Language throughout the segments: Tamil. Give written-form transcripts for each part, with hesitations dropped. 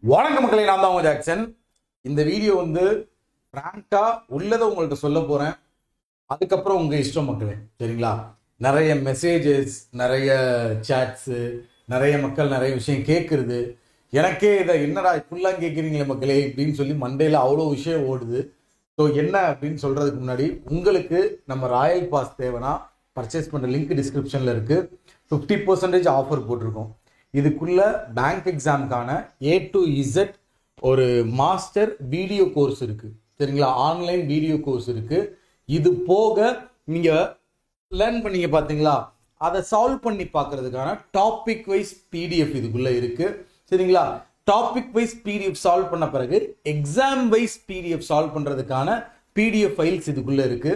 வணக்கம் மக்களே, நான் தான் உங்க ஜாக்சன். இந்த வீடியோ வந்து பிராங்கா உள்ளதை உங்கள்கிட்ட சொல்ல போறேன். அதுக்கப்புறம் உங்க இஷ்டம் மக்களே, சரிங்களா? நிறைய மெசேஜஸ், நிறைய சாட்ஸு, நிறைய மக்கள் நிறைய விஷயம் கேட்குறது. எனக்கே இதை என்னடா இப்படிலாம் கேட்குறீங்களே மக்களே அப்படின்னு சொல்லி மண்டேல அவ்வளோ விஷயம் ஓடுது. ஸோ என்ன அப்படின்னு சொல்றதுக்கு முன்னாடி உங்களுக்கு நம்ம ராயல் பாஸ் தேவைன்னா பர்ச்சேஸ் பண்ணுற லிங்க் டிஸ்கிரிப்ஷனில் இருக்குது. 50% ஆஃபர் போட்டிருக்கோம். இதுக்குள்ள பேங்க் எக்ஸாமுக்கான A to Z ஒரு மாஸ்டர் வீடியோ கோர்ஸ் இருக்கு, சரிங்களா? ஆன்லைன் வீடியோ கோர்ஸ் இருக்கு. இது போக நீங்க லேர்ன் பண்ணீங்க பாத்தீங்களா, அதை சால்வ் பண்ணி பார்க்கறதுக்கான டாபிக் வைஸ் PDF இதுக்குள்ள இருக்கு, சரிங்களா? டாபிக் வைஸ் PDF சால்வ் பண்ண பிறகு எக்ஸாம் வைஸ் PDF சால்வ் பண்றதுக்கான PDF ஃபைல்ஸ் இதுக்குள்ள இருக்கு.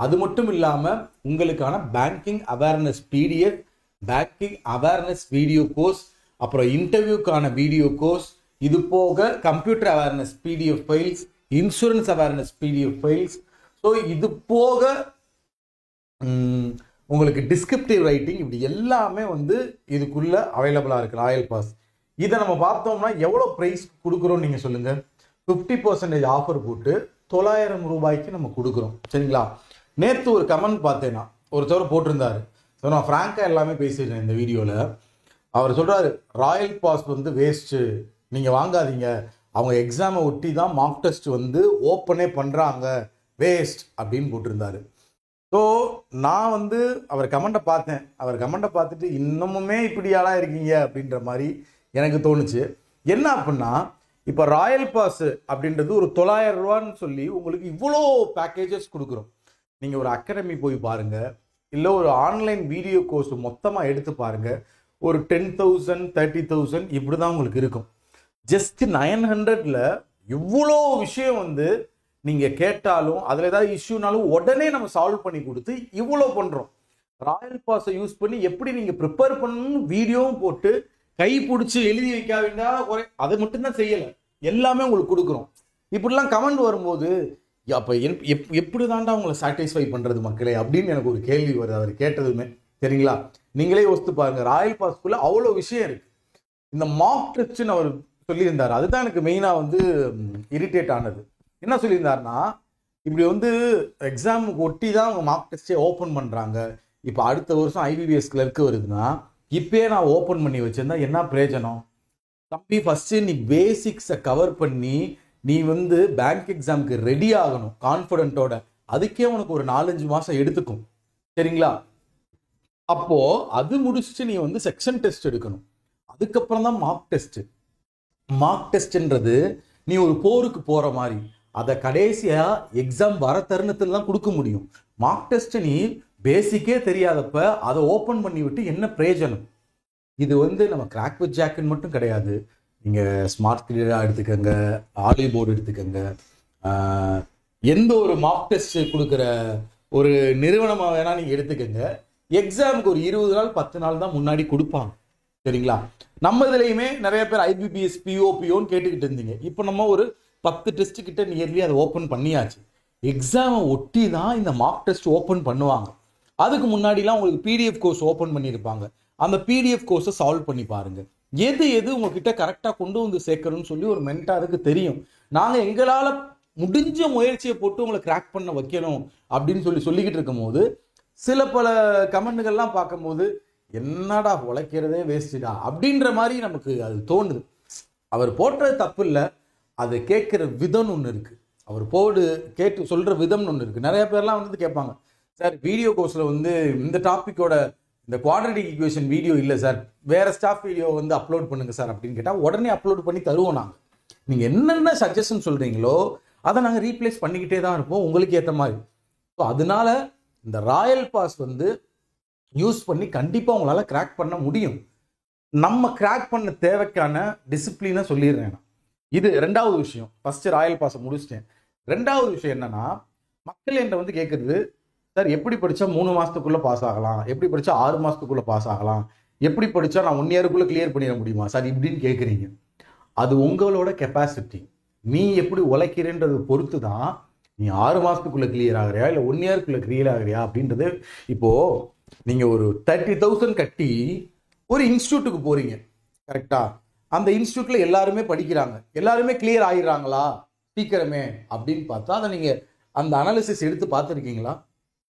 அது மட்டும் இல்லாம உங்களுக்கான banking awareness PDF, banking awareness video course, அப்புறம் இன்டர்வியூக்கான வீடியோ கோர்ஸ், இது போக computer awareness PDF files, insurance awareness PDF files. So இது போக உங்களுக்கு டிஸ்கிரிப்டிவ் ரைட்டிங், இப்படி எல்லாமே வந்து இதுக்குள்ள அவைலபிளாக இருக்கு ராயல் பாஸ். இதை நம்ம பார்த்தோம்னா எவ்வளோ ப்ரைஸ் கொடுக்குறோம் நீங்கள் சொல்லுங்க. 50% ஆஃபர் போட்டு 900 ரூபாய்க்கு நம்ம கொடுக்குறோம், சரிங்களா? நேற்று ஒரு கமெண்ட் பார்த்தேன்னா ஒருத்தவர் போட்டிருந்தாரு. ஸோ நான் ஃப்ராங்காக எல்லாமே பேசிடுறேன் இந்த வீடியோவில். அவர் சொல்கிறாரு, ராயல் பாஸ் வந்து வேஸ்ட்டு, நீங்கள் வாங்காதீங்க, அவங்க எக்ஸாமை ஒட்டி தான் மார்க் டெஸ்ட் வந்து ஓப்பனே பண்ணுறாங்க, வேஸ்ட் அப்படின்னு போட்டிருந்தாரு. ஸோ நான் வந்து அவர் கமெண்ட்டை பார்த்தேன். அவர் கமெண்ட்டை பார்த்துட்டு இன்னமுமே இப்படியாலாம் இருக்கீங்க அப்படின்ற மாதிரி எனக்கு தோணுச்சு. என்ன அப்படின்னா, இப்போ ராயல் பாஸ் அப்படின்றது ஒரு 900 ரூபான்னு சொல்லி உங்களுக்கு இவ்வளோ பேக்கேஜஸ் கொடுக்குறோம். நீங்கள் ஒரு அகாடமி போய் பாருங்கள், இல்லை ஒரு ஆன்லைன் வீடியோ கோர்ஸ் மொத்தமாக எடுத்து பாருங்கள், ஒரு 10,000 30,000 இப்படி தான் உங்களுக்கு இருக்கும். ஜஸ்ட் 900ல் இவ்வளோ விஷயம் வந்து நீங்கள் கேட்டாலும் அதில் ஏதாவது இஷ்யூனாலும் உடனே நம்ம சால்வ் பண்ணி கொடுத்து இவ்வளோ பண்ணுறோம். ராயல் பாஸை யூஸ் பண்ணி எப்படி நீங்கள் ப்ரிப்பேர் பண்ணணும் வீடியோவும் போட்டு கை பிடிச்சி எழுதி வைக்க வேண்டாம், அதை மட்டும்தான் செய்யலை, எல்லாமே உங்களுக்கு கொடுக்குறோம். இப்படிலாம் கமெண்ட் வரும்போது அப்போ எப்படி தாண்டா உங்களை சாட்டிஸ்ஃபை பண்ணுறது மக்களே அப்படின்னு எனக்கு ஒரு கேள்வி வருது அவர் கேட்டதுமே, சரிங்களா? நீங்களே யோசித்து பாருங்க, ராயல் பாஸ்க்குள்ள அவ்வளோ விஷயம் இருக்கு. இந்த மார்க் டெஸ்ட்னு அவர் சொல்லியிருந்தார், அதுதான் எனக்கு மெயினாக வந்து இரிட்டேட் ஆனது. என்ன சொல்லியிருந்தாருன்னா, இப்படி வந்து எக்ஸாமுக்கு ஒட்டி தான் அவங்க மார்க் டெஸ்ட்டே ஓப்பன் பண்ணுறாங்க. இப்போ அடுத்த வருஷம் IBPS கிளர்க்கு வருதுன்னா இப்பயே நான் ஓப்பன் பண்ணி வச்சிருந்தா என்ன பிரயோஜனம்? தம்பி, ஃபஸ்ட்டு நீ பேசிக்ஸை கவர் பண்ணி நீ வந்து பேங்க் எக்ஸாமுக்கு ரெடி ஆகணும் கான்ஃபிடென்ட்டோட. அதுக்கே உனக்கு ஒரு 4-5 மாதம் எடுத்துக்கும், சரிங்களா? அப்போ அது முடிச்சுட்டு நீ வந்து செக்ஷன் டெஸ்ட் எடுக்கணும், அதுக்கப்புறம் தான் மார்க் டெஸ்ட். மார்க் டெஸ்ட்ன்றது நீ ஒரு போருக்கு போற மாதிரி, அதை கடைசியா எக்ஸாம் வர தருணத்தில் தான் கொடுக்க முடியும். மார்க் டெஸ்ட் நீ பேசிக்கே தெரியாதப்ப அதை ஓப்பன் பண்ணி விட்டு என்ன பிரயோஜனம்? இது வந்து நம்ம கிராக் வித் ஜாக்குன்னு மட்டும் கிடையாது. நீங்கள் ஸ்மார்ட் கிளியராக எடுத்துக்கோங்க, ஆலிவ் போர்டு எடுத்துக்கோங்க, எந்த ஒரு மார்க் டெஸ்ட் கொடுக்குற ஒரு நிறுவனமாக வேணால் நீங்கள் எடுத்துக்கோங்க. எக்ஸாமுக்கு ஒரு 20 நாள் 10 நாள் தான் முன்னாடி கொடுப்பாங்க, சரிங்களா? நம்ம இதுலேயுமே நிறைய பேர் IBPS POன்னு கேட்டுக்கிட்டு இருந்தீங்க. இப்போ நம்ம ஒரு 10 டெஸ்ட் கிட்ட நியர்லி அதை ஓப்பன் பண்ணியாச்சு. எக்ஸாமை ஒட்டி தான் இந்த மார்க் டெஸ்ட் ஓப்பன் பண்ணுவாங்க. அதுக்கு முன்னாடிலாம் உங்களுக்கு PDF கோர்ஸ் ஓப்பன் பண்ணியிருப்பாங்க. அந்த PDF கோர்ஸை சால்வ் பண்ணி பாருங்க. எது எது உங்ககிட்ட கரெக்டாக கொண்டு வந்து சேர்க்கணும்னு சொல்லி ஒரு மென்டாருக்கு தெரியும். நாங்கள் எங்களால் முடிஞ்ச முயற்சியை போட்டு உங்களை கிராக் பண்ண வைக்கணும் அப்படின்னு சொல்லிக்கிட்டு இருக்கும் போது சில பல கமெண்ட்டுகள்லாம் பார்க்கும்போது என்னடா உழைக்கிறதே வேஸ்ட்டுடா அப்படின்ற மாதிரி நமக்கு அது தோணுது. அவர் போடுறது தப்பு இல்லை, அதை கேட்குற விதம்னு ஒன்று இருக்குது, அவர் கேட்டு சொல்கிற விதம்னு ஒன்று இருக்குது. நிறைய பேர்லாம் வந்து கேட்பாங்க, சார் வீடியோ கோர்ஸில் வந்து இந்த டாப்பிக்கோட இந்த குவாட்ரடிக் ஈக்குவேஷன் வீடியோ இல்லை சார், வேறு ஸ்டாஃப் வீடியோ வந்து அப்லோட் பண்ணுங்க சார் அப்படின்னு கேட்டால் உடனே அப்லோட் பண்ணி தருவோம் நாங்கள். நீங்கள் என்னென்ன சஜஷன் சொல்கிறீங்களோ அதை நாங்கள் ரீப்ளேஸ் பண்ணிக்கிட்டே தான் இருப்போம் உங்களுக்கு ஏற்ற மாதிரி. ஸோ அதனால இந்த ராயல் பாஸ் வந்து யூஸ் பண்ணி கண்டிப்பாக உங்களால் கிராக் பண்ண முடியும். நம்ம கிராக் பண்ண தேவைக்கான டிசிப்ளினை சொல்லிடுறேன் நான். இது ரெண்டாவது விஷயம். ஃபஸ்ட்டு ராயல் பாஸை முடிச்சிட்டேன். ரெண்டாவது விஷயம் என்னன்னா, மக்கள் என்கிட்ட வந்து கேட்குறது, சார் எப்படி படித்தா 3 மாதத்துக்குள்ளே பாஸ் ஆகலாம், எப்படி படித்தா 6 மாதத்துக்குள்ளே பாஸ் ஆகலாம், எப்படி படித்தா நான் 1 இயருக்குள்ளே கிளியர் பண்ணிட முடியுமா சார் இப்படின்னு கேட்குறீங்க. அது உங்களோட கெப்பாசிட்டி, நீ எப்படி உழைக்கிறேன்றது பொறுத்து தான் நீ 6 மாதத்துக்குள்ளே கிளியர் ஆகிறியா இல்லை 1 இயருக்குள்ளே கிளியர் ஆகிறியா அப்படின்றது. இப்போது நீங்கள் ஒரு 30,000 கட்டி ஒரு இன்ஸ்டியூட்டுக்கு போகிறீங்க, கரெக்டாக? அந்த இன்ஸ்டியூட்ல எல்லாருமே படிக்கிறாங்க, எல்லாருமே கிளியர் ஆயிடுறாங்களா சீக்கிரமே அப்படின்னு பார்த்தா அதை நீங்க அந்த அனாலிசிஸ் எடுத்து பார்த்துருக்கீங்களா?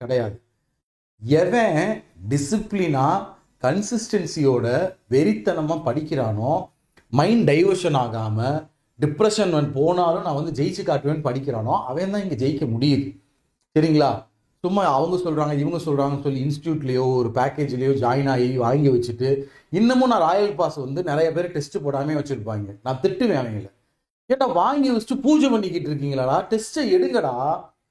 கிடையாது. எவன் டிசிப்ளினா கன்சிஸ்டன்சியோட வெறித்தனமா படிக்கிறானோ, மைண்ட் டைவர்ஷன் ஆகாம டிப்ரெஷன் போனாலும் நான் வந்து ஜெயிச்சு காட்டுவேன்னு படிக்கிறானோ அவன் தான் இங்கே ஜெயிக்க முடியுது. சரிங்களா? சும்மா அவங்க சொல்கிறாங்க இவங்க சொல்கிறாங்கன்னு சொல்லி இன்ஸ்டியூட்லேயோ ஒரு பேக்கேஜ்லேயோ ஜாயின் ஆகி வாங்கி வச்சுட்டு இன்னமும் நான் ராயல் பாஸ் வந்து நிறைய பேர் டெஸ்ட் போடாமே வச்சுருப்பாங்க. நான் திட்டுவேன் அவங்கள, ஏன்னா வாங்கி வச்சுட்டு பூஜை பண்ணிக்கிட்டு இருக்கீங்களாடா, டெஸ்ட்டை எடுங்கடா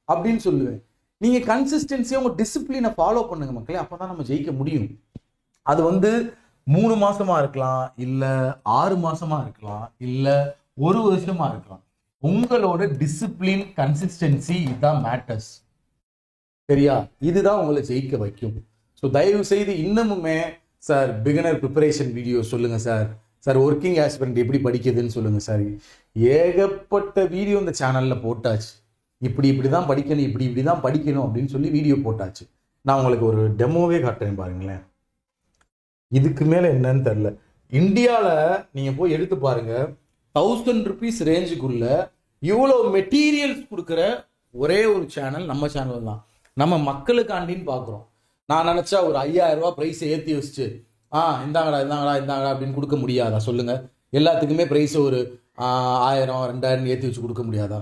அப்படின்னு சொல்லுவேன். நீங்கள் கன்சிஸ்டன்சியாக உங்கள் டிசிப்ளினை ஃபாலோ பண்ணுங்க மக்களே, அப்போ தான் நம்ம ஜெயிக்க முடியும். அது வந்து 3 மாசமா இருக்கலாம், இல்லை 6 மாசமா இருக்கலாம், இல்லை 1 வருஷமா இருக்கலாம். உங்களோட டிசிப்ளின் கன்சிஸ்டன்சி இதுதான் மேட்டர்ஸ். சரியா? இதுதான் உங்களை ஜெயிக்க வைக்கும். ஸோ தயவு செய்து இன்னமுமே சார் பிகினர் ப்ரிப்பரேஷன் வீடியோ சொல்லுங்க சார், சார் ஒர்க்கிங் ஆஸ்பிரண்ட் எப்படி படிக்குதுன்னு சொல்லுங்க சார். ஏகப்பட்ட வீடியோ இந்த சேனல்ல போட்டாச்சு. இப்படி தான் படிக்கணும், இப்படி தான் படிக்கணும் அப்படின்னு சொல்லி வீடியோ போட்டாச்சு. நான் உங்களுக்கு ஒரு டெமோவே காட்டுறேன் பாருங்களேன். இதுக்கு மேல என்னன்னு தெரியல. இந்தியாவில் நீங்க போய் எடுத்து பாருங்க, 1000 rupees ரேஞ்சுக்குள்ள இவ்வளோ மெட்டீரியல்ஸ் கொடுக்குற ஒரே ஒரு சேனல் நம்ம சேனல் தான். நம்ம மக்களுக்காண்டின்னு பார்க்குறோம். நான் நினச்சா ஒரு 5000 ரூபா ப்ரைஸை ஏற்றி வச்சுட்டு இந்தாங்கடா இந்தாங்கடா இந்தாங்கடா அப்படின்னு கொடுக்க முடியாதா சொல்லுங்க? எல்லாத்துக்குமே ப்ரைஸை ஒரு 1000 2000 ஏற்றி வச்சு கொடுக்க முடியாதா?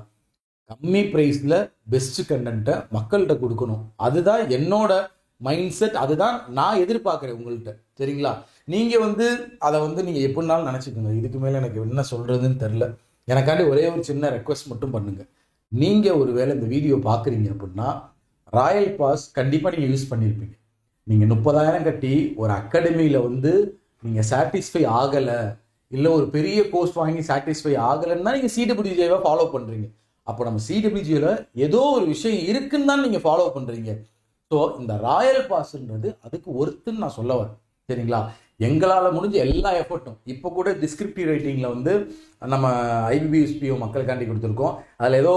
கம்மி ப்ரைஸில் பெஸ்ட் கண்டென்ட்டை மக்கள்கிட்ட கொடுக்கணும். அதுதான் என்னோட மைண்ட் செட், அதுதான் நான் எதிர்பார்க்குறேன் உங்கள்கிட்ட. சரிங்களா? நீங்கள் வந்து அதை வந்து நீங்கள் எப்படினாலும் நினச்சிக்கோங்க. இதுக்கு மேலே எனக்கு என்ன சொல்கிறதுன்னு தெரில. எனக்காண்டி ஒரே ஒரு சின்ன ரெக்வஸ்ட் மட்டும் பண்ணுங்கள். நீங்கள் ஒரு வேளை இந்த வீடியோ பார்க்குறீங்க அப்படின்னா ராயல் பாஸ் கண்டிப்பாக நீங்கள் யூஸ் பண்ணியிருப்பீங்க. நீங்கள் 30,000 கட்டி ஒரு அகாடமியில் வந்து நீங்கள் சாட்டிஸ்ஃபை ஆகலை, இல்லை ஒரு பெரிய கோர்ஸ் வாங்கி சாட்டிஸ்ஃபை ஆகலைன்னு தான் நீங்கள் சிடபிள்யூஜேவை ஃபாலோ பண்ணுறீங்க. அப்போ நம்ம சிடபிள்யூஜேல ஏதோ ஒரு விஷயம் இருக்குன்னு தான் நீங்கள் ஃபாலோ பண்ணுறீங்க. ஸோ இந்த ராயல் பாஸ்ன்றது அதுக்கு ஒருத்துன்னு நான் சொல்ல வரேன். சரிங்களா? எங்களால் முடிஞ்ச எல்லா எஃபர்ட்டும் இப்போ கூட டிஸ்கிரிப்டிவ் ரைட்டிங்கில் வந்து நம்ம IBBSPO மக்களுக்காண்டி கொடுத்துருக்கோம். அதில் ஏதோ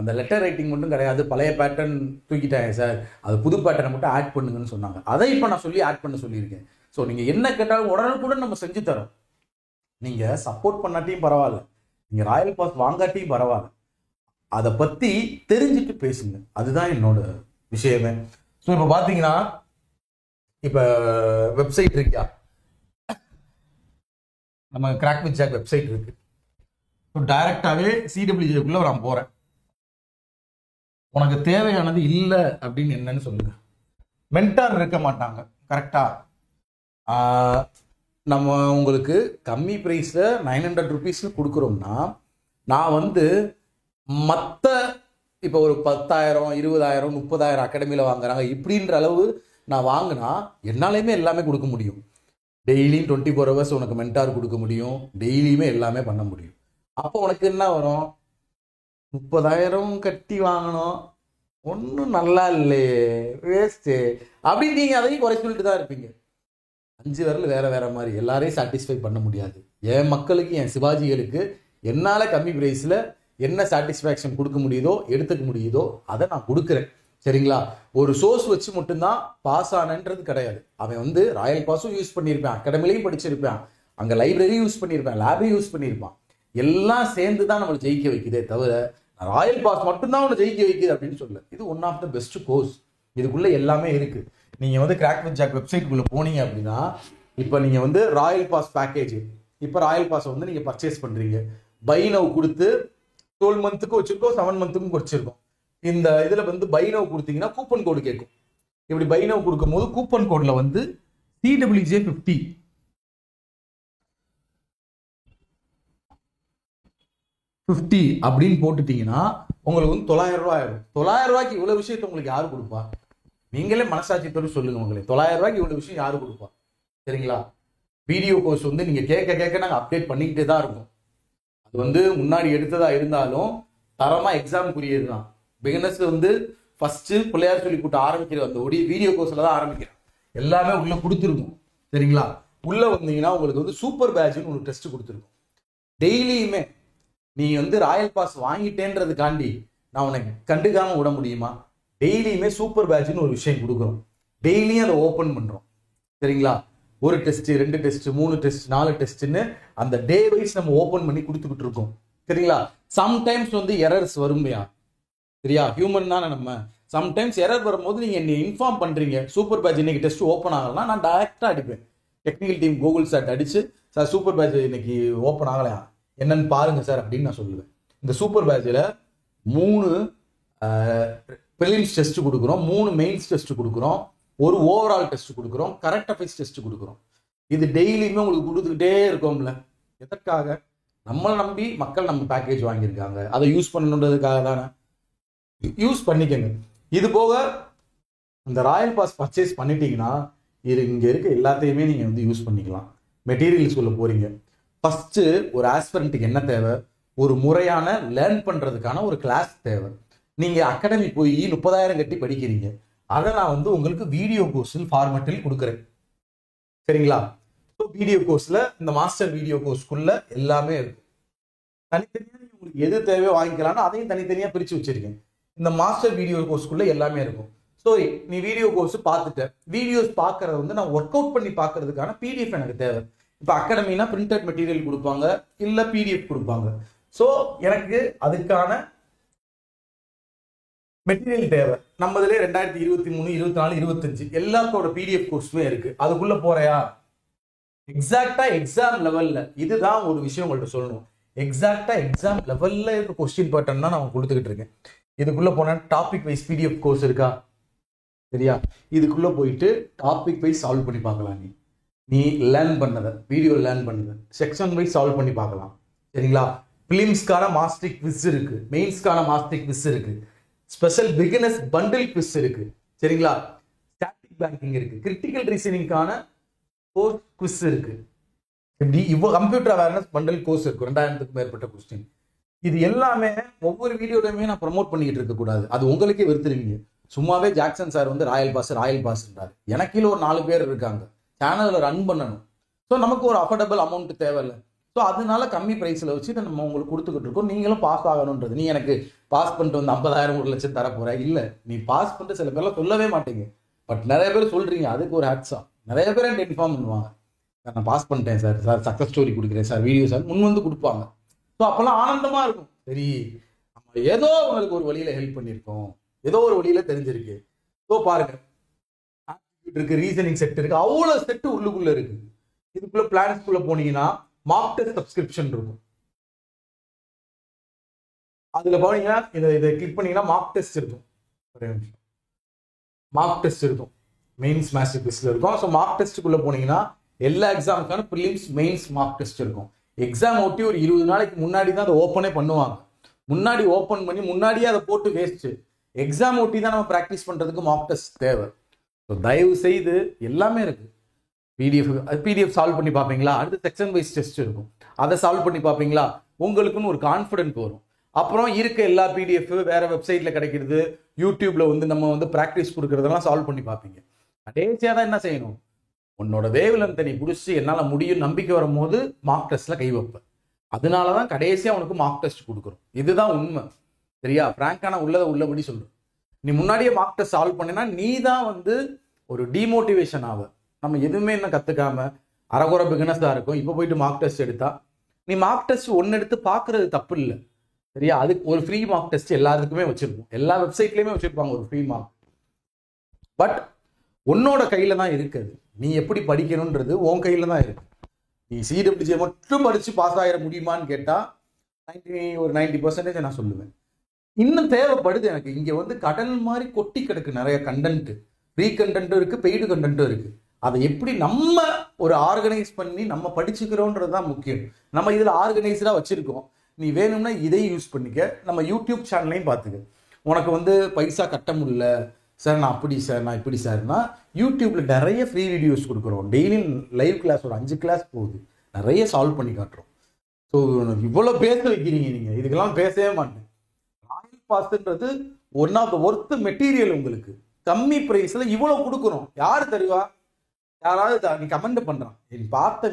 அந்த லெட்டர் ரைட்டிங் மட்டும் கிடையாது, பழைய பேட்டர்ன் தூக்கிட்டாங்க சார், அது புது பேட்டர்னை மட்டும் ஆட் பண்ணுங்கன்னு சொன்னாங்க. அதை இப்போ நான் சொல்லி ஆட் பண்ண சொல்லியிருக்கேன். ஸோ நீங்கள் என்ன கேட்டாலும் உடனுக்குடன் நம்ம செஞ்சு தரோம். நீங்கள் சப்போர்ட் பண்ணாட்டியும் பரவாயில்ல, நீங்கள் ராயல் பாஸ் வாங்காட்டியும் பரவாயில்ல, அதை பற்றி தெரிஞ்சுட்டு பேசுங்க. அதுதான் என்னோட விஷயமே. ஸோ இப்போ பார்த்தீங்கன்னா இப்போ வெப்சைட் இருக்கியா, நம்ம கிராக் வித் ஜாக் வெப்சைட் இருக்கு. ஸோ டைரக்டாகவே சிடபிள்யூஜேக்குள்ள நான் போகிறேன். உனக்கு தேவையானது இல்லை அப்படின்னு என்னன்னு சொல்லுங்க. மென்டார் இருக்க மாட்டாங்க, கரெக்டா? நம்ம உங்களுக்கு கம்மி ப்ரைஸில் 900 rupees கொடுக்குறோம்னா நான் வந்து மற்ற இப்போ ஒரு 10,000 20,000 30,000 அகாடமியில் வாங்குறாங்க இப்படின்ற அளவு நான் வாங்கினா என்னாலையுமே எல்லாமே கொடுக்க முடியும். டெய்லியும் 24 hours உனக்கு மென்டார் கொடுக்க முடியும், டெய்லியுமே எல்லாமே பண்ண முடியும். அப்போ உனக்கு என்ன வரும்? 30,000 கட்டி வாங்கணும், ஒன்றும் நல்லா இல்லையே, வேஸ்ட்டு அப்படின்னு நீங்கள் அதையும் குறை சொல்லிட்டு தான் இருப்பீங்க. 5 விரல் வேற வேற மாதிரி, எல்லாரையும் சாட்டிஸ்ஃபை பண்ண முடியாது. என் மக்களுக்கு, என் சிவாஜிகளுக்கு என்னால் கம்மி ப்ரைஸில் என்ன சாட்டிஸ்ஃபேக்ஷன் கொடுக்க முடியுதோ எடுத்துக்க முடியுதோ அதை நான் கொடுக்குறேன். சரிங்களா? ஒரு சோர்ஸ் வச்சு மட்டும்தான் பாஸ் ஆனன்றது கிடையாது. அவன் வந்து ராயல் பாஸும் யூஸ் பண்ணியிருப்பான், அகாடமிலையும் படிச்சிருப்பான், அங்கே லைப்ரரியும் யூஸ் பண்ணியிருப்பான், லேபையும் யூஸ் பண்ணியிருப்பான். எல்லாம் சேர்ந்து தான் நம்மளை ஜெயிக்க வைக்குதே தவிர ராயல் பாஸ் மட்டும்தான் அவனை ஜெயிக்க வைக்குது அப்படின்னு சொல்ல. இது one of the best course. இதுக்குள்ளே எல்லாமே இருக்குது. நீங்கள் வந்து கிராக் வித் ஜாக் வெப்சைட்டுக்குள்ளே போனீங்க அப்படின்னா இப்போ நீங்கள் வந்து ராயல் பாஸ் பேக்கேஜ், இப்போ ராயல் பாஸை வந்து நீங்கள் பர்ச்சேஸ் பண்ணுறீங்க, பை நவ் கொடுத்து 12 மந்த்துக்கு வச்சுருக்கோம், 7 மந்த்துக்கும் குறைச்சிருக்கோம். இந்த இதில் வந்து பை நவ் கொடுத்தீங்கன்னா கூப்பன் கோடு கேட்கும். இப்படி பை நவ் கொடுக்கும் போது கூப்பன் கோடில் வந்து CWJ 50 அப்படின்னு போட்டுட்டீங்கன்னா உங்களுக்கு வந்து 900 ரூபாய் ஆயிடும். 900 ரூபாய்க்கு இவ்வளோ விஷயத்தை உங்களுக்கு யாரு கொடுப்பா? நீங்களே மனசாட்சியத்தோடு சொல்லுங்க உங்களே, 900 ரூபாய்க்கு இவ்வளோ விஷயம் யாரு கொடுப்பா? சரிங்களா? வீடியோ கோர்ஸ் வந்து நீங்கள் கேட்க நாங்கள் அப்டேட் பண்ணிக்கிட்டே தான் இருக்கும். அது வந்து முன்னாடி எடுத்ததா இருந்தாலும் தரமாக எக்ஸாமுக்குரியது தான். பிகினர்ஸ் வந்து ஃபர்ஸ்ட் பிள்ளையார் சொல்லி கூட்ட ஆரம்பிக்கிற அந்த வீடியோ கோர்ஸில் தான் ஆரம்பிக்கிறேன். எல்லாமே உள்ள கொடுத்துருக்கும். சரிங்களா? உள்ள வந்தீங்கன்னா உங்களுக்கு வந்து சூப்பர் பேட்ச்னு ஒரு டெஸ்ட் கொடுத்துருக்கும். டெய்லியுமே நீ வந்து ராயல் பாஸ் வாங்கிட்டேன்றதுக்காண்டி நான் உனக்கு கண்டுக்காம விட முடியுமா? டெய்லியுமே சூப்பர் பேட்ச்னு ஒரு விஷயம் கொடுக்குறோம். டெய்லியும் அதை ஓப்பன் பண்ணுறோம். சரிங்களா? ஒரு டெஸ்ட், 2 டெஸ்ட், 3 டெஸ்ட், 4 டெஸ்ட்னு அந்த டே வைஸ் நம்ம ஓபன் பண்ணி கொடுத்துக்கிட்டு இருக்கோம். சரிங்களா? சம்டைம்ஸ் வந்து எரர்ஸ் வருமையா, சரியா? ஹியூமன் தானே நம்ம. சம்டைம்ஸ் எரர் வரும்போது நீங்க என்ன இன்ஃபார்ம் பண்றீங்க, சூப்பர் பேட்ச் இன்னைக்கு டெஸ்ட் ஓப்பன் ஆகலாம், நான் டைரக்டா அடிப்பேன். டெக்னிக்கல் டீம் கூகுள் சாட் அடிச்சு, சார் சூப்பர் பேட்ச் இன்னைக்கு ஓப்பன் ஆகலையா, என்னன்னு பாருங்க சார் அப்படின்னு நான் சொல்லுவேன். இந்த சூப்பர் பேட்சில் 3 ப்ரிலிம்ஸ் டெஸ்ட் கொடுக்குறோம், 3 மெயின்ஸ் டெஸ்ட் கொடுக்குறோம், ஒரு ஓவரால் டெஸ்ட் கொடுக்குறோம், கரெக்ட் அஃபேர்ஸ் டெஸ்ட் கொடுக்குறோம். இது டெய்லியுமே உங்களுக்கு கொடுத்துக்கிட்டே இருக்கோம்ல. எதற்காக? நம்மளை நம்பி மக்கள் நம்ம பேக்கேஜ் வாங்கியிருக்காங்க, அதை யூஸ் பண்ணணுன்றதுக்காக தானே. யூஸ் பண்ணிக்கங்க. இது போக இந்த ராயல் பாஸ் பர்ச்சேஸ் பண்ணிட்டீங்கன்னா இது இங்கே இருக்க எல்லாத்தையுமே நீங்கள் வந்து யூஸ் பண்ணிக்கலாம். மெட்டீரியல்ஸ் உள்ள போறீங்க. ஃபர்ஸ்ட் ஒரு ஆஸ்பிரண்ட்டுக்கு என்ன தேவை? ஒரு முறையான லேர்ன் பண்ணுறதுக்கான ஒரு கிளாஸ் தேவை. நீங்கள் அகாடமி போய் 30,000 கட்டி படிக்கிறீங்க, அதை நான் வந்து உங்களுக்கு வீடியோ கோர்ஸில் ஃபார்மேட்டில் கொடுக்குறேன். சரிங்களா? ஸோ வீடியோ கோர்ஸில் இந்த மாஸ்டர் வீடியோ கோர்ஸ்க்குள்ள எல்லாமே இருக்கும். தனித்தனியாக நீங்கள் உங்களுக்கு எது தேவையோ வாங்கிக்கலாம்னா அதையும் தனித்தனியாக பிரித்து வச்சிருக்கேன். இந்த மாஸ்டர் வீடியோ கோர்ஸ்க்குள்ள எல்லாமே இருக்கும். ஸோ நீ வீடியோ கோர்ஸ் பார்த்துட்ட, வீடியோஸ் பார்க்கறது வந்து நான் ஒர்க் அவுட் பண்ணி பார்க்கறதுக்கான பிடிஎஃப் எனக்கு தேவை. இப்போ அகாடமினா பிரிண்டட் மெட்டீரியல் கொடுப்பாங்க, இல்லை பிடிஎஃப் கொடுப்பாங்க. ஸோ எனக்கு அதுக்கான மெட்டீரியல் தேவை. நம்மதிலே 2023, 24, 25 எல்லாத்தோட பிடிஎஃப் கோர்ஸுமே இருக்கு. அதுக்குள்ள போறையா? எக்ஸாக்டா எக்ஸாம் லெவல்ல இதுதான் ஒரு விஷயம் உங்கள்கிட்ட சொல்லணும். எக்ஸாக்டா எக்ஸாம் லெவல்ல இருக்க கொஸ்டின் பேட்டர்ன் தான் நான் கொடுத்துக்கிட்டு இருக்கேன். இதுக்குள்ள போனா டாபிக் வைஸ் பிடிஎஃப் கோர்ஸ் இருக்கா? சரியா? இதுக்குள்ள போயிட்டு டாபிக் வைஸ் சால்வ் பண்ணி பார்க்கலாம். நீ லேர்ன் பண்ணதை, வீடியோ லேர்ன் பண்ணது செக்ஷன் வைஸ் சால்வ் பண்ணி பார்க்கலாம். சரிங்களா? பிலிம்ஸ்க்கான மாஸ்டர் குவிஸ் இருக்கு, மெயின்ஸ்க்கான மாஸ்டர் குவிஸ் இருக்கு, ஸ்பெஷல் பிகினர்ஸ் பண்டில் குவிஸ் இருக்கு. சரிங்களா? ஸ்டாட்டிக் பேங்கிங் இருக்கு, கிரிட்டிக்கல் ரீசனிங்கான கோர்ஸ் குவிஸ் இருக்கு. இப்படி கம்ப்யூட்டர் அவேர்னஸ் பண்டில் கோர்ஸ் இருக்கு, 2000க்கு மேற்பட்ட கொஸ்டின். இது எல்லாமே ஒவ்வொரு வீடியோலையுமே நான் ப்ரமோட் பண்ணிக்கிட்டு இருக்கக்கூடாது, அது உங்களுக்கே வெறுத்துருவீங்க. சும்மாவே ஜாக்சன் சார் வந்து ராயல் பாஸ்ன்றாரு. எனக்கு கீழே ஒரு 4 பேர் இருக்காங்க, சேனலில் ரன் பண்ணணும். ஸோ நமக்கு ஒரு அஃபோர்டபுள் அமௌண்ட் தேவையில்லை. ஸோ அதனால கம்மி ப்ரைஸில் வச்சு இதை நம்ம உங்களுக்கு கொடுத்துக்கிட்டு இருக்கோம். நீங்களும் பாஸ் ஆகணுன்றது. நீ எனக்கு பாஸ் பண்ணிட்டு வந்து 50,000 1 லட்சம் தர போற இல்லை, நீ பாஸ் பண்ணிட்டு சில பேர்லாம் சொல்லவே மாட்டீங்க, பட் நிறைய பேர் சொல்றீங்க. அதுக்கு ஒரு ஹேட்ஸா. நிறைய பேர் என்கிட்ட இன்ஃபார்ம் பண்ணுவாங்க, சார் நான் பாஸ் பண்ணிட்டேன் சார், சார் சக்ஸஸ் ஸ்டோரி கொடுக்குறேன் சார், வீடியோ சார் முன் வந்து கொடுப்பாங்க. ஸோ அப்போல்லாம் ஆனந்தமா இருக்கும். சரி, நம்ம ஏதோ உங்களுக்கு ஒரு வழியில ஹெல்ப் பண்ணியிருக்கோம், ஏதோ ஒரு வழியில தெரிஞ்சிருக்கு. ஸோ பாருங்க, இருக்கு, ரீசனிங் செட் இருக்கு, அவ்வளோ செட்டு உள்ளுக்குள்ள இருக்கு. இதுக்குள்ள பிளான்ஸ்குள்ள போனீங்கன்னா மார்க் டெஸ்ட் சப்ஸ்கிரிப்ஷன் இருக்கும். அதுல போனீங்கன்னா இதை கிளிக் பண்ணீங்கன்னா மார்க் டெஸ்ட் இருக்கும். ஒரே நிமிஷம், மார்க் டெஸ்ட் இருக்கும், மெயின்ஸ் மாஸ்டர் குவிஸ்ல இருக்கும். ஸோ மார்க் டெஸ்ட்டுக்குள்ள போனீங்கன்னா எல்லா எக்ஸாமுக்கான ப்ரிலிம்ஸ் மெயின்ஸ் மார்க் டெஸ்ட் இருக்கும். எக்ஸாம் ஒட்டி ஒரு 20 நாளைக்கு முன்னாடி தான் அதை ஓப்பனே பண்ணுவாங்க. முன்னாடி ஓப்பன் பண்ணி முன்னாடியே அதை போட்டு வேஸ்ட். எக்ஸாம் ஒட்டி தான் நம்ம ப்ராக்டிஸ் பண்றதுக்கு மார்க் டெஸ்ட் தேவை. ஸோ தயவு செய்து எல்லாமே இருக்கு. பிடிஎஃப் சால்வ் பண்ணி பார்ப்பீங்களா? அடுத்து செக்ஷன் வைஸ் டெஸ்ட் இருக்கும், அதை சால்வ் பண்ணி பார்ப்பீங்களா? உங்களுக்குன்னு ஒரு கான்ஃபிடென்ட் வரும். அப்புறம் இருக்க எல்லா பிடிஎஃப் வேற வெப்சைட்ல கிடைக்கிறது, யூடியூப்ல வந்து நம்ம வந்து ப்ராக்டிஸ் கொடுக்கறதெல்லாம் சால்வ் பண்ணி பார்ப்பீங்க. கடைசியாக தான் என்ன செய்யணும்? உன்னோட வேவ்லென்த்தை நீ பிடிச்சி என்னால் முடியும் நம்பிக்கை வரும்போது மார்க் டெஸ்ட்ல கை வைப்பேன். அதனால தான் கடைசியாக உனக்கு மார்க் டெஸ்ட் கொடுக்குறோம். இதுதான் உண்மை. சரியா? பிராங்கான உள்ளதை உள்ளபடி சொல்றேன். நீ முன்னாடியே மார்க் டெஸ்ட் சால்வ் பண்ணினா நீ தான் வந்து ஒரு டிமோட்டிவேஷன் ஆக. நம்ம எதுவுமே இன்னும் கற்றுக்காம அரைகுறை பிகினஸாக இருக்கும். இப்போ போயிட்டு மார்க் டெஸ்ட் எடுத்தா நீ மார்க் டெஸ்ட் ஒன்று எடுத்து பார்க்கறது தப்பு இல்லை. சரியா? அதுக்கு ஒரு ஃப்ரீ மார்க் டெஸ்ட் எல்லாத்துக்குமே வச்சிருப்போம், எல்லா வெப்சைட்லையுமே வச்சிருப்பாங்க ஒரு ஃப்ரீ மார்க். பட் உன்னோட கையில தான் இருக்குது. நீ எப்படி படிக்கணும்ன்றது உன் கையில தான் இருக்கு. நீ சிடபிள்யூஜே மட்டும் படிச்சு பாஸ் ஆகிட முடியுமான்னு கேட்டா ஒரு 90% நான் சொல்லுவேன். இன்னும் தேவைப்படுது எனக்கு. இங்க வந்து கடல் மாதிரி கொட்டி கிடக்கு நிறைய கண்டென்ட். ஃப்ரீ கண்டென்ட்டும் இருக்கு, பெய்டு கண்டென்ட்டும் இருக்கு. அதை எப்படி நம்ம ஒரு ஆர்கனைஸ் பண்ணி நம்ம படிச்சுக்கிறோன்றது தான் முக்கியம். நம்ம இதுல ஆர்கனைஸ்டா வச்சிருக்கோம். நீ வேணும்னா இதையும் யூஸ் பண்ணிக்க. நம்ம யூடியூப் சேனல்லையும் பார்த்துக்க. உனக்கு வந்து பைசா கட்ட முடியல சார், நான் அப்படி சார், நான் இப்படி சார்னா யூடியூப்ல நிறைய ஃப்ரீ வீடியோஸ் கொடுக்குறோம். டெய்லி லைவ் கிளாஸ் ஒரு 5 கிளாஸ் போகுது, நிறைய சால்வ் பண்ணி காட்டுறோம். ஸோ இவ்வளோ பேச வைக்கிறீங்க நீங்க, இதுக்கெல்லாம் பேசவே மாட்டேன். ராயல் பாஸ்ன்றது one of the worth material. உங்களுக்கு கம்மி பிரைஸ்ல இவ்வளவு கொடுக்குறோம். யாரு தருவா? யாராவது நீ கமெண்ட் பண்றான், நீ பார்த்த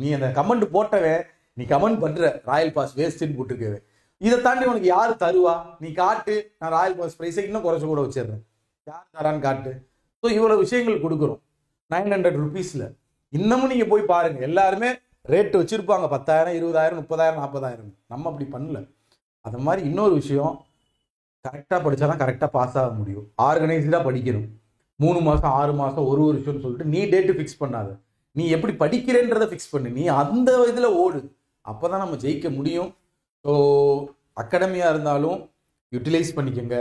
நீ அந்த கமெண்ட் போட்டவே, நீ கமெண்ட் பண்ற ராயல் பாஸ் வேஸ்ட்ன்னு போட்டுருக்கவே. இதை தாண்டி உனக்கு யாரு தருவா? நீ காட்டு, நான் ராயல் பாஸ் பிரைஸை இன்னும் குறைச்சு கூட வச்சிடுறேன், யார் தரான்னு காட்டு. ஸோ இவ்வளவு விஷயங்கள் கொடுக்குறோம் 900 ருபீஸ்ல. இன்னமும் நீங்க போய் பாருங்க, எல்லாருமே ரேட்டு வச்சிருப்பாங்க 10,000 20,000 30,000 40,000. நம்ம அப்படி பண்ணல. அது மாதிரி இன்னொரு விஷயம், கரெக்டாக படித்தாதான் கரெக்டாக பாஸ் ஆக முடியும். ஆர்கனைஸ்டாக படிக்கணும். 3 மாதம் 6 மாதம் 1 வருஷம்னு சொல்லிட்டு நீ டேட்டு ஃபிக்ஸ் பண்ணாத. நீ எப்படி படிக்கிறேன்றதை ஃபிக்ஸ் பண்ணு. நீ அந்த இதில் ஓடு. அப்போ தான் நம்ம ஜெயிக்க முடியும். ஸோ அகாடமியாக இருந்தாலும் யூட்டிலைஸ் பண்ணிக்கோங்க,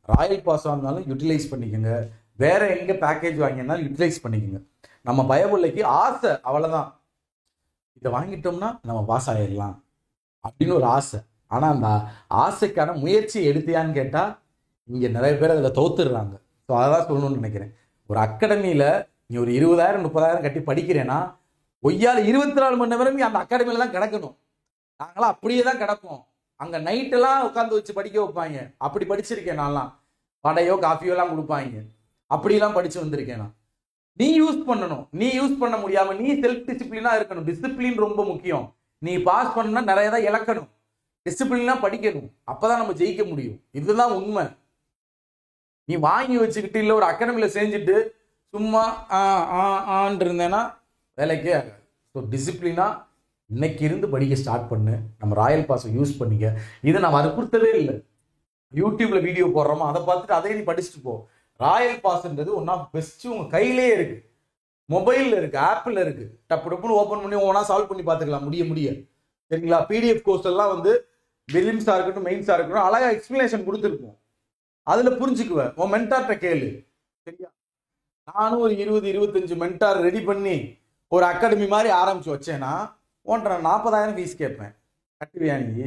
ராயல் பாஸாக இருந்தாலும் யூட்டிலைஸ் பண்ணிக்கோங்க, வேற எங்கே பேக்கேஜ் வாங்கினாலும் யூட்டிலைஸ் பண்ணிக்கோங்க. நம்ம பயபிள்ளைக்கு ஆசை, அவ்வளோதான், இதை வாங்கிட்டோம்னா நம்ம பாஸ் ஆகிடலாம் அப்படின்னு ஒரு ஆசை. ஆனால் அந்த ஆசைக்கான முயற்சி எடுத்தியான்னு கேட்டால் இங்கே நிறைய பேர் அதில் தோத்துடுறாங்க. ஸோ அதான் சொல்லணும்னு நினைக்கிறேன். ஒரு அகாடமியில் நீ ஒரு 20,000 30,000 கட்டி படிக்கிறேன்னா ஒய்யால் 24 மணி நேரம் நீ அந்த அகாடமியில் தான் கிடக்கணும். நாங்களாம் அப்படியே தான் கிடப்போம். அங்கே நைட்டெல்லாம் உட்காந்து வச்சு படிக்க வைப்பாங்க. அப்படி படிச்சிருக்கேன் நான்லாம். வடையோ காஃபியோ எல்லாம் கொடுப்பாங்க. அப்படிலாம் படித்து வந்திருக்கேன் நான். நீ யூஸ் பண்ணணும். நீ யூஸ் பண்ண முடியாமல் நீ செல்ஃப் டிசிப்ளினாக இருக்கணும். டிசிப்ளின் ரொம்ப முக்கியம். நீ பாஸ் பண்ணணும்னா நிறைய தான் இழக்கணும். டிசிப்ளினாக படிக்கணும். அப்போ தான் நம்ம ஜெயிக்க முடியும். இதுதான் உண்மை. நீ வாங்கி வச்சுக்கிட்டு இல்லை ஒரு அகாடமியில் செஞ்சுட்டு சும்மா ஆன்னு இருந்தேன்னா வேலைக்கே ஆகாது. ஸோ டிசிப்ளினாக இன்னைக்கு இருந்து படிக்க ஸ்டார்ட் பண்ணு. நம்ம ராயல் பாஸை யூஸ் பண்ணிக்க. இதை நான் வற்புறுத்தவே இல்லை. யூடியூப்ல வீடியோ போடுறோமோ அதை பார்த்துட்டு அதே நீ படிச்சுட்டு போ. ராயல் பாஸ்ன்றது ஒன் ஆஃப் பெஸ்ட். உங்கள் கையிலே இருக்கு, மொபைலில் இருக்கு, ஆப்பில் இருக்கு. டப்பு டப்புன்னு ஓப்பன் பண்ணி ஒவ்வொன்றா சால்வ் பண்ணி பார்த்துக்கலாம். முடிய சரிங்களா? பிடிஎஃப் கோர்ஸ் எல்லாம் வந்து விலிம்ஸாக இருக்கட்டும் மெயின்ஸாக இருக்கட்டும் அழகாக எக்ஸ்பிளனேஷன் கொடுத்துருப்போம். அதில் புரிஞ்சுக்குவேன். உன் மென்டார்ட்ட கேளு. சரியா? நானும் ஒரு 20-25 மென்டார் ரெடி பண்ணி ஒரு அகாடமி மாதிரி ஆரம்பிச்சு வச்சேன்னா உன்ட்ட 40,000 ஃபீஸ் கேட்பேன். கட்டுவியா நீ?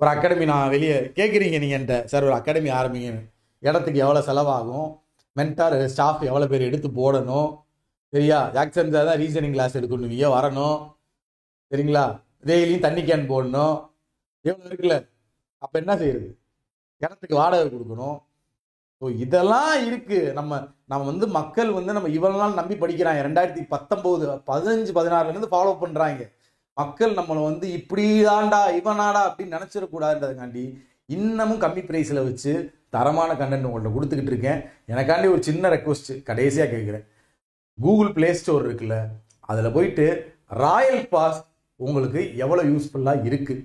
ஒரு அகாடமி நான் வெளியே கேட்குறீங்க நீங்கள் என்கிட்ட, சார் ஒரு அகாடமி ஆரம்பிங்கன்னு. இடத்துக்கு எவ்வளோ செலவாகும், மென்டார் ஸ்டாஃப் எவ்வளோ பேர் எடுத்து போடணும், சரியா? ஜாக்சன் சார் தான் ரீசனிங் கிளாஸ் எடுக்கணும், நீங்கள் வரணும், சரிங்களா? டெய்லியும் தண்ணி கேன் போடணும், எவ்வளோ இருக்குல்ல. அப்போ என்ன செய்யறது? இடத்துக்கு வாடகை கொடுக்கணும். ஸோ இதெல்லாம் இருக்கு. நம்ம வந்து மக்கள் வந்து நம்ம இவ்வளவு நாள் நம்பி படிக்கிறாங்க. 2019 15 16 ஃபாலோ பண்றாங்க. மக்கள் நம்மளை வந்து இப்படி தாண்டா இவனாடா அப்படின்னு நினைச்சிடக்கூடாதுன்றதுக்காண்டி இன்னமும் கம்மி பிரைஸ்ல வச்சு தரமான கண்டென்ட் உங்கள்கிட்ட கொடுத்துக்கிட்டு இருக்கேன். எனக்காண்டி ஒரு சின்ன ரெக்வஸ்ட் கடைசியாக கேட்குறேன். கூகுள் பிளே ஸ்டோர் இருக்குல்ல, அதில் போயிட்டு ராயல் பாஸ் உங்களுக்கு எவ்வளோ யூஸ்ஃபுல்லாக இருக்கு,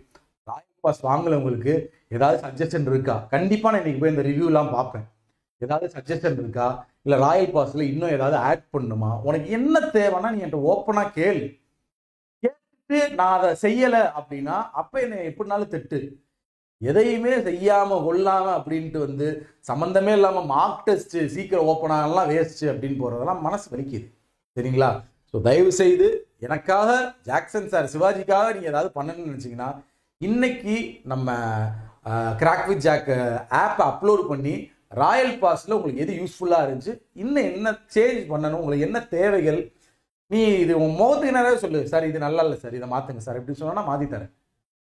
ராயல் பாஸ் வாங்கலவங்களுக்கு ஏதாவது சஜஷன் இருக்கா? கண்டிப்பாக நான் இன்னைக்கு போய் இந்த ரிவ்யூலாம் பார்ப்பேன். ஏதாவது சஜஷன் இருக்கா, இல்லை ராயல் பாஸ்ல இன்னும் ஏதாவது ஆட் பண்ணுமா, உனக்கு என்ன தேவைன்னா நீ என்கிட்ட ஓப்பனாக கேளு. கேட்டு நான் அதை செய்யலை அப்படின்னா அப்போ என்னை எப்படினாலும் திட்டு. எதையுமே செய்யாமல் கொள்ளாம அப்படின்ட்டு வந்து சம்மந்தமே இல்லாமல் மார்க் டெஸ்ட் சீக்கிரம் ஓப்பன் ஆகலாம் வேஸ்ட் அப்படின்னு போகிறதெல்லாம் மனசு வலிக்குது. சரிங்களா? ஸோ தயவு செய்து எனக்காக ஜாக்சன் சார் சிவாஜிக்காக நீங்கள் ஏதாவது பண்ணணும்னு நினச்சிங்கன்னா இன்னைக்கு நம்ம கிராக் வித் ஜாக் ஆப்பை அப்லோட் பண்ணி ராயல் பாஸில் உங்களுக்கு எது யூஸ்ஃபுல்லாக இருந்துச்சு, இன்னும் என்ன சேஞ்ச் பண்ணணும், உங்களுக்கு என்ன தேவைகள், நீ இது உன் முகத்துக்கு நிறைய சொல்லு. சார் இது நல்லா இல்லை சார், இதை மாற்றுங்க சார் எப்படி சொன்னா மாற்றி தரேன்.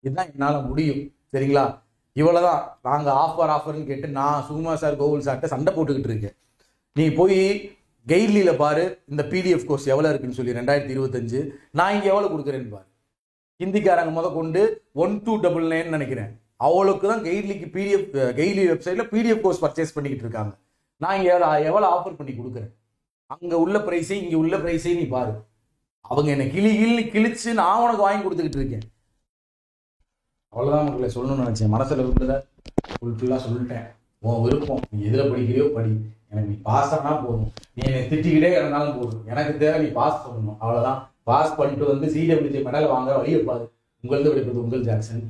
இதுதான் என்னால் முடியும். சரிங்களா? இவ்வளோதான். நாங்கள் ஆஃபர்னு கேட்டு நான் சுகுமா சார் கோகுல் சார்கிட்ட சண்டை போட்டுக்கிட்டு இருக்கேன். நீ போய் கெய்ட்லியில் பாரு இந்த பிடிஎஃப் கோர்ஸ் எவ்வளோ இருக்குன்னு சொல்லி 2025 நான் இங்கே எவ்வளோ கொடுக்குறேன்னு பாரு. ஹிந்திக்காரங்க கொண்டு 1299 நினைக்கிறேன். அவளுக்கு தான் கெய்ட்லி வெப்சைட்டில் பிடிஎஃப் கோர்ஸ் பர்ச்சேஸ் பண்ணிக்கிட்டு இருக்காங்க. நான் இங்கே எவ்வளோ ஆஃபர் பண்ணி கொடுக்குறேன். அங்கே உள்ள ப்ரைஸை இங்கே உள்ள ப்ரைஸை நீ பாரு. அவங்க என்னை கிழிச்சு நான் உனக்கு வாங்கி கொடுத்துக்கிட்டு இருக்கேன். அவ்வளோதான் உங்களை சொல்லணும்னு நினச்சேன். மனசில் உள்ளதை ஃபுல்லாக சொல்லிட்டேன். உன் விருப்பம், நீ எதில் படிக்கிறியோ படி. எனக்கு நீ பாஸ் ஆனால் போதும். நீ என்னை திட்டிக்கிட்டே இருந்தாலும் போதும். எனக்கு தேவை நீ பாஸ் பண்ணணும். அவ்வளோதான். பாஸ் பண்ணிட்டு வந்து CWJ மெடல் வாங்க வழியை பாரு. உங்களது விடைபெறுவது உங்கள் ஜாக்சன்.